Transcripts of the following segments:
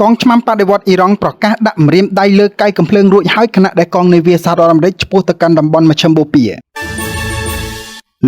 កងឆ្មាំបដិវត្តអ៊ីរ៉ង់ប្រកាសដាក់ម្រាមដៃលើកាយកំភ្លើងរួចហើយខណៈដែលកងនាវាសហរដ្ឋអាមេរិកឆ្ពោះទៅកាន់តំបន់មជ្ឈិមបូព៌ា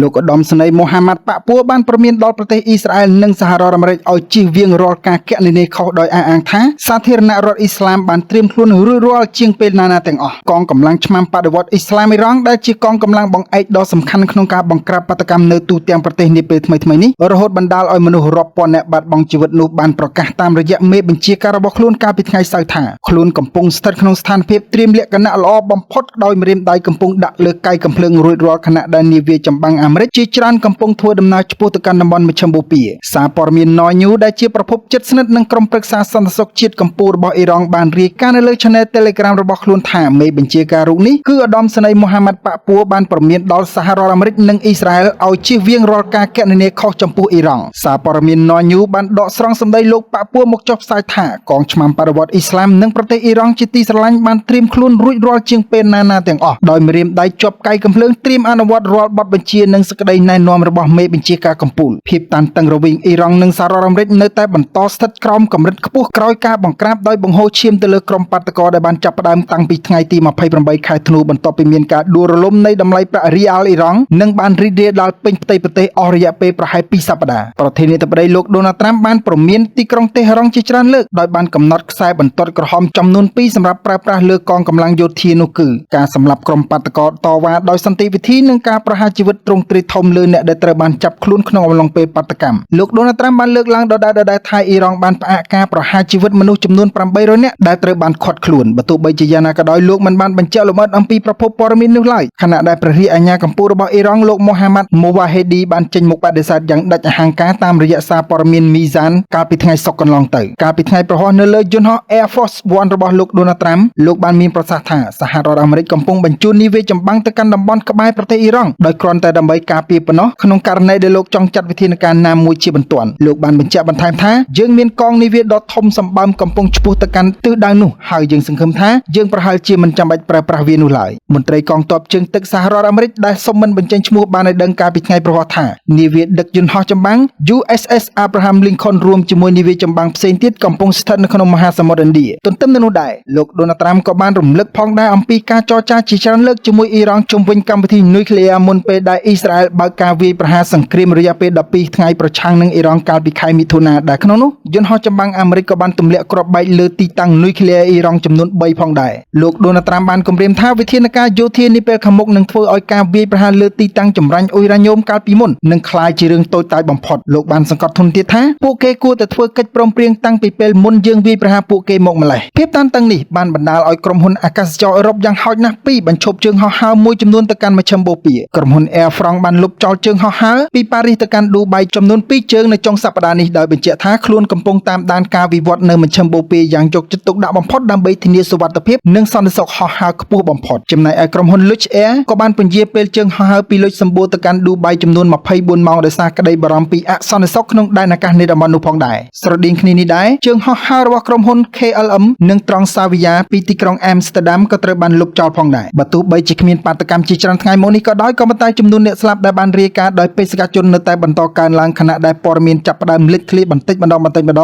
លោកឧត្តមសេនីយ៍មូហាម៉ាត់ប៉ាពួរបានព្រមានដល់ប្រទេសអ៊ីស្រាអែលនិងសហរដ្ឋអាមេរិកឲ្យជៀសវាងរាល់ការគណនាខុសដោយអះអាងថាសាធារណរដ្ឋអ៊ីស្លាមបានត្រៀមខ្លួនរួចរាល់ជាងពេលណាទាំងអស់កងកម្លាំងឆ្មាំបដិវត្តអ៊ីស្លាមអ៊ីរ៉ង់ដែលជាកងកម្លាំងបង្អែកដ៏សំខាន់ក្នុងការបង្ក្រាបបាតុកម្មនៅទូទាំងប្រទេសនាពេលថ្មីៗនេះរហូតបណ្ដាលឲ្យមនុស្សរាប់ពាន់នាក់បាត់បង់ជីវិតនោះបានប្រកាសតាមរយៈមេបញ្ជាការរបស់ខ្លួនកាលពីថ្ងៃសៅរ៍ថាខ្លួនកំពុងស្ថិតក្នុងស្ថានភាពត្រៀមលក្ខណៈល្អបំផុតដោយម្រាមដៃកំពុងដាក់លើកាយកំភ្លើងរួចរាល់ខណៈដែលនាវាចម្បាំងអាមេរិកជាច្រើនកំពុងធ្វើដំណើរឆ្ពោះទៅកាន់តំបន់មជ្ឈិមបូព៌ាសារព័ត៌មាន NONEW ដែលជាប្រភពជិតស្និទ្ធនឹងក្រុមប្រឹក្សាសន្តិសុខជាតិកម្ពុជារបស់អ៊ីរ៉ង់បានរាយការណ៍នៅលើ Channel Telegram របស់ខ្លួនថាមេបញ្ជាការរូបនេះគឺឧត្តមសេនីយ៍មូហាម៉ាត់ប៉ាពួរបានព្រមានដល់សហរដ្ឋអាមេរិកនិងអ៊ីស្រាអែលឲ្យជៀសវាងរាល់ការគណនាខុសចំពោះអ៊ីរ៉ង់សារព័ត៌មាន NONEW បានដកស្រង់សម្ដីលោកប៉ាពួរមកចុះផ្សាយថាកងឆ្មាំបដិវត្តអ៊ីស្លាមនិងប្រទេសអ៊ីរ៉ង់ជាទីស្រឡាញ់បានត្រៀមខ្លួនរួចរាល់ជាងពេលណាទាំងអស់ដោយម្រាមដៃជាប់កាយកំភ្លើងត្រៀមអនុវត្តរាល់បទបញ្ជានិងសេចក្តីណែនាំរបស់មេបញ្ជាការកំពូលភាពតានតឹងរវាងអ៊ីរ៉ង់និងសហរដ្ឋអាមេរិកនៅតែបន្តស្ថិតក្រោមកម្រិតខ្ពស់ក្រោយការបង្ក្រាបដោយបង្ហូរឈាមទៅលើក្រុមបាតុករដែលបានចាប់ផ្ដើមតាំងពីថ្ងៃទី28ខែធ្នូបន្ទាប់ពីមានការដួលរលំនៃតម្លៃប្រាក់រៀលអ៊ីរ៉ង់និងបានរីករាលដាលពេញផ្ទៃប្រទេសអស់រយៈពេលប្រហែល2សប្តាហ៍ប្រធានាធិបតីលោកដូណាល់ត្រាំបានព្រមានទីក្រុងតេហឺរ៉ង់ជាច្រើនលើកដោយបានកំណត់ខ្សែបន្ទាត់ក្រហមចំនួន2សម្រាប់ប្រើប្រាស់លើកងកម្លាំងយោធានោះគឺការសម្លាប់ក្រុមបាតុករតវ៉ាដោយសន្តិវិធីនិងការប្រហារជីវិតទ្រង់ទ្រាយធំលើអ្នកដែលត្រូវបានចាប់ខ្លួនក្នុងអំឡុងពេលបាតុកម្មលោកដូណាល់ត្រាំបានលើកឡើងដដែលថាអ៊ីរ៉ង់បានផ្អាកការប្រហារជីវិតមនុស្សចំនួន800នាក់ដែលត្រូវបានឃាត់ខ្លួនបើទោះបីជាយ៉ាងណាក៏ដោយលោកមិនបានបញ្ជាក់លម្អិតអំពីប្រភពព័ត៌មាននោះឡើយខណៈដែលព្រះរាជអាជ្ញាកម្ពុជារបស់អ៊ីរ៉ង់លោកមូហាម៉ាត់ម៉ូវ៉ាហេឌីបានចេញមុខបដិសេធយ៉ាងដាច់អហង្ការតាមរយៈសារព័ត៌មានមីហ្សានកាលពីថ្ងៃសុក្រកន្លងទៅកាលពីថ្ងៃប្រហោះនៅលើយន្តហោះ Air Force One របស់លោកដូណាល់ត្រាំលោកបានមានប្រសាសន៍ថាសហរដ្ឋអាមេរិកកំពុងបញ្ជូននាវាចម្បាំងទៅកាន់តំបន់ក្បែរប្រទេសអ៊ីរ៉ង់ដោយគ្រាន់តែដើម្បីការពារប៉ុណ្ណោះក្នុងករណីដែលលោកចង់ចាត់វិធានការណាមួយជាបន្ទាន់លោកបានបញ្ជាក់បន្ថែមថាយើងមានកងនាវាដ៏ធំសម្បើមកំពុងឆ្ពោះទៅកាន់ទិសដៅនោះហើយយើងសង្ឃឹមថាយើងប្រហែលជាមិនចាំបាច់ប្រើប្រាស់វានោះឡើយមន្ត្រីកងទ័ពជើងទឹកសហរដ្ឋអាមេរិកដែលសុំមិនបញ្ចេញឈ្មោះបានឲ្យដឹងកាលពីថ្ងៃប្រហោះថានាវាដឹកយន្តហោះចម្បាំង USS Abraham Lincoln រួមជាមួយនាវាចម្បាំងផ្សេងទៀតកំពុងស្ថិតនៅក្នុងមហាសមុទ្រឥណ្ឌាទន្ទឹមនឹងនោះដែរលោកដូណាល់ត្រាំក៏បានរំលឹកផងដែរអំពីការចរចាជាច្រើនលើកជាមួយអ៊ីរ៉ង់ជុំវិញកម្មវិធីនុយក្លេអ៊ែរមុនពេលដែលអ៊ីស្រាអែលបើកការវាយប្រហារសង្គ្រាមរយៈពេល12ថ្ងៃប្រឆាំងនឹងអ៊ីរ៉ង់កាលពីខែមិថុនាដែលក្នុងនោះយន្តហោះចម្បាំងអាមេរិកក៏បានទម្លាក់គ្រាប់បែកលើទីតាំងនុយក្លេអ៊ែរអ៊ីរ៉ង់ចំនួន3ផងដែរលោកដូណាល់ត្រាំបានគម្រាមថាវិធានការយោធានាពេលខាងមុខនឹងធ្វើឲ្យការវាយប្រហារលើទីតាំងចម្រាញ់អ៊ុយរ៉ាញ៉ូមកាលពីមុននឹងក្លាយជារឿងតូចតាចបំផុតលោកបានសង្កត់ធ្ងន់ទៀតថាពួកគេគួរតែធ្វើកិច្ចព្រមព្រៀងតាំងពីពេលមុនយើងវាយប្រហារពួកគេមកម្លេះភាពតានតឹងនេះបានបណ្ដាលឲ្យក្រុមហ៊ុនអាកាសចរអឺរ៉ុបយ៉ាងហោចណាស់2បញ្ឈប់ជើងហោះហើរមួយចំនួនទៅកាន់មជ្ឈិមបូព៌ាក្រុមហ៊ុន Air France បានលុបចោលជើងហោះហើរពីប៉ារីសទៅកាន់ឌូបៃចំនួន2ជើងនៅចុងសប្តាហ៍នេះដោយបញ្ជាក់ថាខ្លួនកំពុងតាមដានការវិវត្តនៅមជ្ឈិមបូព៌ាយ៉ាងយកចិត្តទុកដាក់បំផុតដើម្បីធានាសុវត្ថិភាពនិងសន្តិសុខហោះហើរខ្ពស់បំផុតចំណែកឯក្រុមហ៊ុន Luch Air ក៏បានពន្យាពេលជើងហោះហើរពីលុចសម្បូរទៅកាន់ឌូបៃចំនួន24ម៉ោងដោយសារក្តីបារម្ភពីអសន្តិសុខក្នុងដែនអាកាសនៃតំបន់នោះផងដែរស្រដៀងគ្នានេះដែរជើងហោះហើររបស់ក្រុមហ៊ុន KLM និងត្រង់សាវីយ៉ាពីទីក្រុង Amsterdam ក៏ត្រូវបានលុបចោលផងដែរបើទោះបីជាគ្មានបាតុកម្មជាច្រើនថ្ងៃមកនេះក៏ដោយក៏ប៉ុន្តែចំនួនអ្នកស្លាប់ដែលបានរាយការណ៍ដោយបេសកជននៅតែបន្តកើនឡើងខណៈដែលព័ត៌មានចាប់ផ្ដើមលេចធ្លាយបន្តិចម្ដ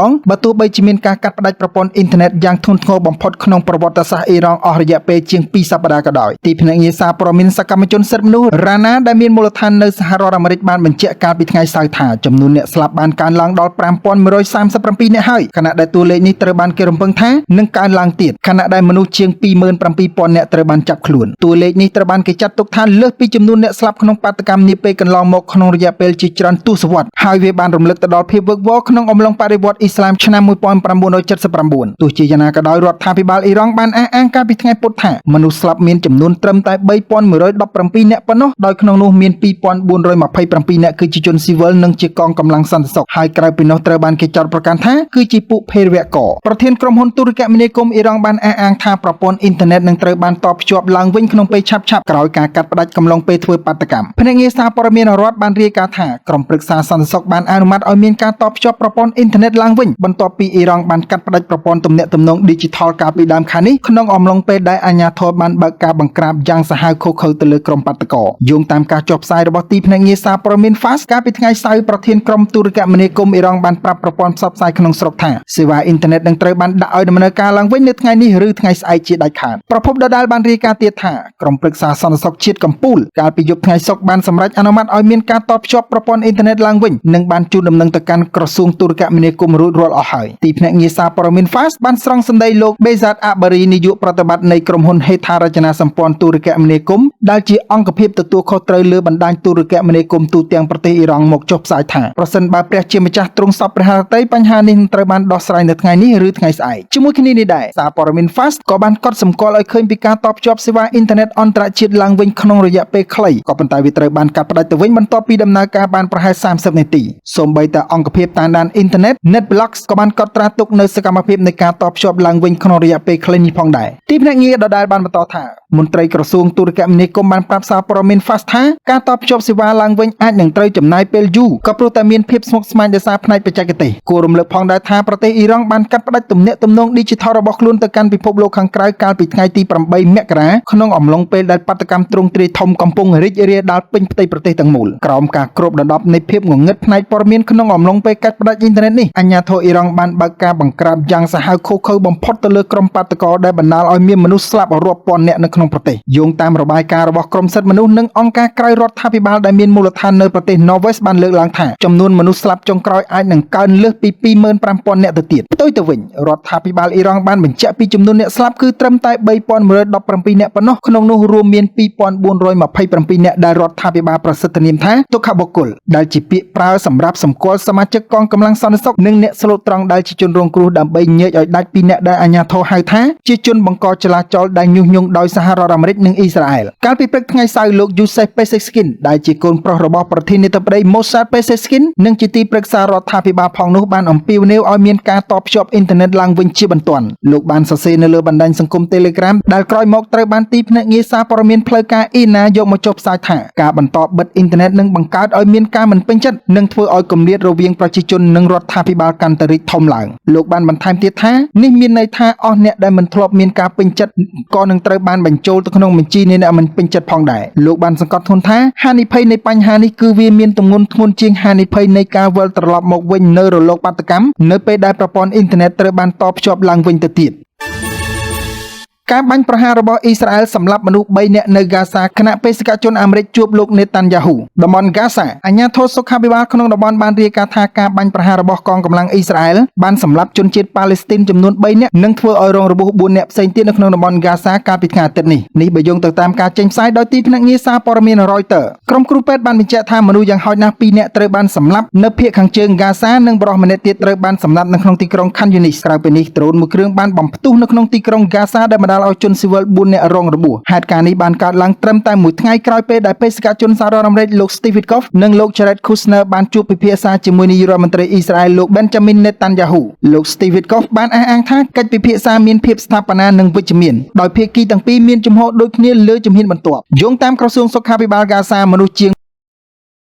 ងបើទោះបីជាមានការកាត់ផ្តាច់ប្រព័ន្ធអ៊ីនធឺណិតយ៉ាងធ្ងន់ធ្ងរបំផុតក្នុងប្រវត្តិសាស្ត្រអ៊ីរ៉ង់អស់រយៈពេលជាង2សប្តាហ៍ក៏ដោយទីភ្នាក់ងារសារព័ត៌មានសកម្មជនសិទ្ធិមនុស្ស RANA ដែលមានមូលដ្ឋាននៅសហរដ្ឋអាមេរិកបានបញ្ជាក់កាលពីថ្ងៃសៅរ៍ថាចំនួនអ្នកស្លាប់បានកើនឡើងដល់5137នាក់ហើយខណៈដែលតួលេខនេះត្រូវបានគេរំពឹងថានឹងកើនឡើងទៀតខណៈដែលមនុស្សជាង27000នាក់ត្រូវបានចាប់ខ្លួនតួលេខនេះត្រូវបានគេចាត់ទុកថាលើសពីចំនួនអ្នកស្លាប់ក្នុងបាតុកម្មនាពេលកន្លងមកក្នុងរយៈពេលជាច្រើនទសវត្សរ៍ហើយវាបានរំលឹកទៅដល់ភាពវឹកវរក្នុងអំឡុងបដិវត្តអ៊ីស្លាមឆ្នាំ1979ទោះជាយ៉ាងណាក៏ដោយរដ្ឋាភិបាលអ៊ីរ៉ង់បានអះអាងកាលពីថ្ងៃពុធថាមនុស្សស្លាប់មានចំនួនត្រឹមតែ3117នាក់ប៉ុណ្ណោះដោយក្នុងនោះមាន2427នាក់គឺជាជនស៊ីវិលនិងជាកងកម្លាំងសន្តិសុខហើយក្រៅពីនោះត្រូវបានគេចោទប្រកាន់ថាគឺជាពួកភេរវករប្រធានក្រុមហ៊ុនទូរគមនាគមន៍អ៊ីរ៉ង់បានអះអាងថាប្រព័ន្ធអ៊ីនធឺណិតនឹងត្រូវបានតភ្ជាប់ឡើងវិញក្នុងពេលឆាប់ៗក្រោយការកាត់ផ្តាច់កំឡុងពេលធ្វើបាតុកម្មផ្នែក ភ្នាក់ងារសារព័ត៌មានរដ្ឋបានរាយការណ៍ថាក្រុមប្រឹក្សាសន្តិសុខបានអនុម័តឲ្យមានការតភ្ជាប់ប្រព័ន្ធអ៊ីនធឺណិតឡើងវិញបន្ទាប់ពីអ៊ីរ៉ង់បានកាត់ផ្តាច់ប្រព័ន្ធទំនាក់ទំនង Digital កាលពីដើមខែនេះក្នុងអំឡុងពេលដែលអាជ្ញាធរបានបើកការបង្ក្រាបយ៉ាងសាហាវឃោរឃៅទៅលើក្រុមបាតុករយោងតាមការចុះផ្សាយរបស់ទីភ្នាក់ងារសារព័ត៌មាន FAST កាលពីថ្ងៃសៅរ៍ប្រធានក្រុមទូរគមនាគមន៍អ៊ីរ៉ង់បានប្រាប់ប្រព័ន្ធផ្សព្វផ្សាយក្នុងស្រុកថាសេវាអ៊ីនធឺណិតនឹងត្រូវបានដាក់ឲ្យដំណើរការឡើងវិញនៅថ្ងៃនេះឬថ្ងៃស្អែកជាដាច់ខាតប្រពន្ធដដែលបានរាយការណ៍ទៀតថាក្រុមប្រឹក្សាសន្តិសុខជាតិកម្ពុជាកាលពីយប់ថ្ងៃសុក្របានសម្រេចអនុម័តឲ្យមានការតភ្ជាប់ប្រព័ន្ធអ៊ីនធឺណិតឡើងវិញនិងបានជូនដំណឹងទៅកាន់ក្រសួងទូរគមនាគមន៍រួចរាល់អស់ហើយទីភ្នាក់ងារសារព័ត៌មាន FAST បានស្រង់សម្ដីលោក Bezat Akbari នាយកប្រតិបត្តិនៃក្រុមហ៊ុនហេដ្ឋារចនាសម្ព័ន្ធទូរគមនាគមន៍ដែលជាអង្គភាពទទួលខុសត្រូវលើបណ្ដាញទូរគមនាគមន៍ទូទាំងប្រទេសអ៊ីរ៉ង់មកចុះផ្សាយថាប្រសិនបើព្រះជាម្ចាស់ទ្រង់សពព្រះហឫទ័យបញ្ហានេះនឹងត្រូវបានដោះស្រាយនៅថ្ងៃនេះឬថ្ងៃស្អែកជាមួយគ្នានេះដែរសារព័ត៌មាន FAST ក៏បានកត់សម្គាល់ឲ្យឃើញពីការតភ្ជាប់សេវាអ៊ីនធឺណិតអន្តរជាតិឡើងវិញក្នុងរយៈពេលខ្លីក៏ប៉ុន្តែវាត្រូវបានកាត់ផ្តាច់ទៅវិញបន្ទាប់ពីដំណើរការបានប្រហែល30នាទីសូម្បីតែអង្គភាពតាមដានអ៊ីនធឺណិត NetBlocks ក៏បានកត់ត្រាទុកនៅសកម្មភាពនៃការតភ្ជាប់ឡើងវិញក្នុងរយៈពេលខ្លីនេះផងដែរទីភ្នាក់ងារដដែលបានបន្តថាមន្ត្រីក្រសួងទូរគមនាគមន៍បានប្រាប់សារព័ត៌មាន FAST ថាការតភ្ជាប់សេវាឡើងវិញអាចនឹងត្រូវចំណាយពេលយូរក៏ព្រោះតែមានភាពស្មុគស្មាញដោយសារផ្នែកបច្ចេកទេសគួររំលឹកផងដែរថាប្រទេសអ៊ីរ៉ង់បានកាត់ផ្តាច់ទំនាក់ទំនង Digital របស់ខ្លួនទៅកាន់ពិភពលោកខាងក្រៅកាលពីថ្ងៃទី8មករាក្នុងអំឡុងពេលដែលបាតុកម្មទ្រង់ទ្រាយធំកំពុងរីករាលដាលពេញផ្ទៃប្រទេសទាំងមូលក្រោមការគ្របដណ្ដប់នៃភាពងងឹតផ្នែកព័ត៌មានក្នុងអំឡុងពេលកាត់ផ្តាច់អ៊ីនធឺណិតនេះអាជ្ញាធរអ៊ីរ៉ង់បានបើកការបង្ក្រាបយ៉ាងសាហាវឃោរឃៅបំផុតទៅលើក្រុមបាតុករដែលបណ្ដាលឲ្យមានមនុស្សស្លាប់រាប់ពាន់នាក់នៅក្នុងប្រទេសយោងតាមរបាយការណ៍របស់ក្រុមសិទ្ធិមនុស្សនិងអង្គការក្រៅរដ្ឋាភិបាលដែលមានមូលដ្ឋាននៅប្រទេស Norway បានលើកឡើងថាចំនួនមនុស្សស្លាប់ចុងក្រោយអាចនឹងកើនលើសពី 25,000 នាក់ទៅទៀតផ្ទុយទៅវិញរដ្ឋាភិបាលអ៊ីរ៉ង់បានបញ្ជាក់ពីចំនួនអ្នកស្លាប់គឺត្រឹមតែ 3,117 នាក់ប៉ុណ្ណោះក្នុងនោះរួមមាន 2,427 នាក់ដែលរដ្ឋាភិបាលប្រសិទ្ធនាមថាទុក្ខបុគ្គលដែលជាពាក្យប្រើសម្រាប់សម្គាល់សមាជិកកងកម្លាំងសន្តិសុខនិងអ្នកស្លូតត្រង់ដែលជាជនរងគ្រោះដើម្បីញែកឲ្យដាច់ពីអ្នកដែលអាជ្ញាធរហៅថាជាជនបង្កចលាចលដែលញុះញង់ដោយសហរដ្ឋអាមេរិកនិងអ៊ីស្រាអែលកាលពីព្រឹកថ្ងៃសៅរ៍លោក Youssef Pezeshkian ដែលជាកូនប្រុសរបស់ប្រធានាធិបតី Mossad Pezeshkian និងជាទីប្រឹក្សារដ្ឋាភិបាលផងនោះបានអំពាវនាវឲ្យមានការតភ្ជាប់អ៊ីនធឺណិតឡើងវិញជាបន្ទាន់លោកបានសរសេរនៅលើបណ្ដាញសង្គម Telegram ដែលក្រោយមកត្រូវបានទីភ្នាក់ងារសារព័ត៌មានផ្លូវការ INA យកមកចុះផ្សាយថាការបន្តបិទអ៊ីនធឺណិតនឹងបង្កើតឲ្យមានការមិនពេញចិត្តនិងធ្វើឲ្យគម្លាតរវាងប្រជាជននិងរដ្ឋាភិបាលកាន់តែរីកធំឡើងលោកបានបន្ថែមទៀតថានេះមានន័យថាអស់អ្នកដែលមិនធ្លាប់មានការពេញចិត្តក៏នឹងត្រូវបានបញ្ចូលទៅក្នុងបញ្ជីនៃអ្នកមិនពេញចិត្តផងដែរលោកបានសង្កត់ធ្ងន់ថាហានិភ័យនៃបញ្ហានេះគឺវាមានទម្ងន់ធ្ងន់ជាងហានិភ័យនៃការវិលត្រឡប់មកវិញនៅរលកបាតុកម្មនៅពេលដែលប្រព័ន្ធអ៊ីនធឺណិតត្រូវបានតភ្ជាប់ឡើងវិញទៅទៀតការបាញ់ប្រហាររបស់អ៊ីស្រាអែលសម្លាប់មនុស្ស3នាក់នៅហ្គាហ្សាខណៈបេសកជនអាមេរិកជួបលោកនេតាន់យ៉ាហ៊ូតំបន់ហ្គាហ្សាអាជ្ញាធរសុខាភិបាលក្នុងតំបន់បានរាយការណ៍ថាការបាញ់ប្រហាររបស់កងកម្លាំងអ៊ីស្រាអែលបានសម្លាប់ជនជាតិប៉ាឡេស្ទីនចំនួន3នាក់និងធ្វើឲ្យរងរបួស4នាក់ផ្សេងទៀតនៅក្នុងតំបន់ហ្គាហ្សាកាលពីថ្ងៃអាទិត្យនេះបើយោងទៅតាមការចេញផ្សាយដោយទីភ្នាក់ងារសារព័ត៌មាន Reuters ក្រុមគ្រូពេទ្យបានបញ្ជាក់ថាមនុស្សយ៉ាងហោចណាស់2នាក់ត្រូវបានសម្លាប់នៅភាគខាងជើងហ្គាហ្សានិងបរិសុទ្ធម្នាក់ទៀតត្រូវបានសម្លាប់នៅក្នុងទីក្រុង Khan Yunis ក្រៅពីនេះដ្រូនមួយគ្រឿងបានបំផ្ទុះនៅក្នុងទីក្រុងហ្គាហ្សាដែលបណ្ដាលឲ្យជនស៊ីវិល4អ្នករងរបួសហេតុការណ៍នេះបានកើតឡើងត្រឹមតែមួយថ្ងៃក្រោយពេលដែលបេសកជនសហរដ្ឋអាមេរិកលោក Steve Witkoff និងលោក Jared Kushner បានជួបពិភាក្សាជាមួយនាយករដ្ឋមន្ត្រីអ៊ីស្រាអែលលោក Benjamin Netanyahu លោក Steve Witkoff បានអះអាងថាកិច្ចពិភាក្សាមានភាពស្ថាបនានិងវិជ្ជមានដោយភាគីទាំងពីរមានជំហរដូចគ្នាលើជំហានបន្ទាប់យោងតាមក្រសួងសុខាភិបាលហ្គាហ្សាមនុស្សជាង